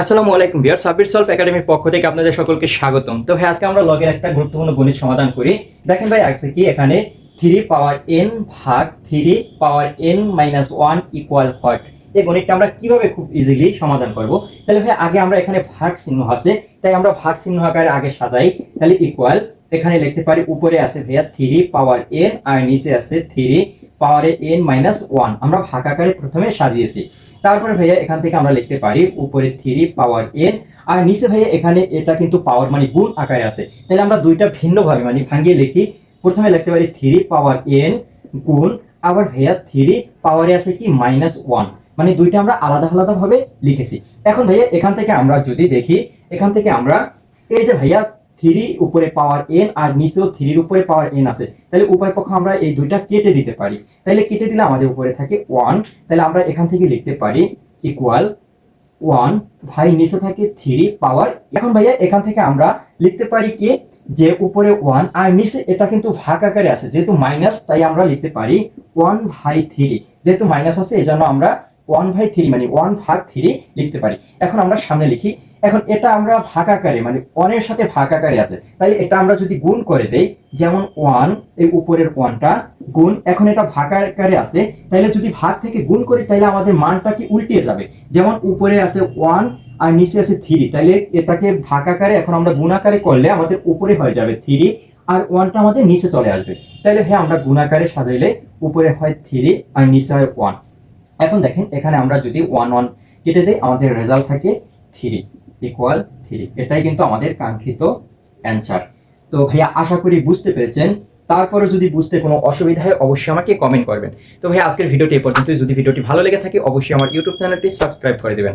আসসালামু আলাইকুম viewers, Sabbir solve একাডেমির পক্ষ থেকে আপনাদের সকলকে স্বাগতম। তো ভাই আজকে আমরা লগের একটা গুরুত্বপূর্ণ গণিত সমাধান করি। দেখেন ভাই আছে কি এখানে 3 পাওয়ার n ভাগ 3 পাওয়ার n মাইনাস 1 ইকুয়াল হোয়াট। এই গণিতটা আমরা কিভাবে খুব ইজিলি সমাধান করব। তাহলে ভাই আগে আমরা এখানে ভাগ চিহ্ন আছে, তাই আমরা ভাগ চিহ্ন আকারে আগে সাজাই। তাহলে ইকুয়াল এখানে লিখতে পারি, উপরে আছে ভাইয়া 3 পাওয়ার n আর নিচে আছে 3 পাওয়ারে n মাইনাস 1। আমরা ভাগ আকারে প্রথমে সাজিয়েছি। তারপরে ভাইয়া এখান থেকে আমরা লিখতে পারি উপরে 3 পাওয়ার n আর নিচে ভাইয়া এখানে এটা কিন্তু পাওয়ার মানে গুণ আকারে আছে। তাহলে আমরা দুইটা ভিন্নভাবে মানে ভাঙিয়ে লিখি। প্রথমে লিখতে পারি 3 পাওয়ার n গুণ আবার ভাইয়া 3 পাওয়ারে আছে কি মাইনাস 1, মানে দুইটা আমরা আলাদা আলাদা ভাবে লিখেছি। এখন ভাইয়া এখান থেকে আমরা যদি দেখি, এখান থেকে আমরা এই যে ভাইয়া 3 উপরে পাওয়ার n আর নিচেও 3 এর উপরে পাওয়ার n আছে, তাহলে উভয় পক্ষ আমরা এই দুইটা কেটে দিতে পারি। তাহলে কেটে দিলে আমাদের উপরে থাকে 1। তাহলে আমরা এখান থেকে লিখতে পারি ইকুয়াল 1 ভাই নিচে থাকে 3 পাওয়ার। এখন ভাইয়া এখান থেকে আমরা লিখতে পারি কি যে উপরে 1 আর নিচে এটা কিন্তু ভাগ আকারে আছে, যেহেতু মাইনাস তাই আমরা লিখতে পারি 1 ভাই 3। যেহেতু মাইনাস আছে এজন্য আমরা 1 ভাই 3 মানে 1 ভাগ 3 লিখতে পারি। এখন আমরা সামনে লিখি। এখন এটা আমরা ভাগ আকারে মানে 1 এর সাথে ভাগ আকারে আছে, তাহলে এটা আমরা যদি গুণ করে দেই, যেমন 1 এই উপরের 1টা গুণ, এখন এটা ভাগ আকারে আছে, তাহলে যদি ভাগ থেকে গুণ করি তাহলে আমাদের মানটা কি উল্টিয়ে যাবে। যেমন উপরে আছে 1 আর নিচে আছে 3, তাহলে এটাকে ভাগ আকারে এখন আমরা গুণ আকারে করলে আমাদের উপরে হয়ে যাবে 3 আর 1টা আমাদের নিচে চলে আসবে। তাহলে ভাই আমরা গুণ আকারে সাজাইলে উপরে হয় 3 আর নিচে হয় 1। এখন দেখেন এখানে আমরা যদি 1 1 কেটে দেই, আমাদের রেজাল্ট থাকে 3 ইকুয়াল 3। এটাই কিন্তু আমাদের কাঙ্ক্ষিত অ্যান্সার। তো ভাইয়া আশা করি বুঝতে পেরেছেন। তারপরে যদি বুঝতে কোনো অসুবিধা হয় অবশ্যই আমাকে কমেন্ট করবেন। তো ভাইয়া আজকের ভিডিওটি এই পর্যন্ত। যদি ভিডিওটি ভালো লেগে থাকে অবশ্যই আমার ইউটিউব চ্যানেলটি সাবস্ক্রাইব করে দেবেন।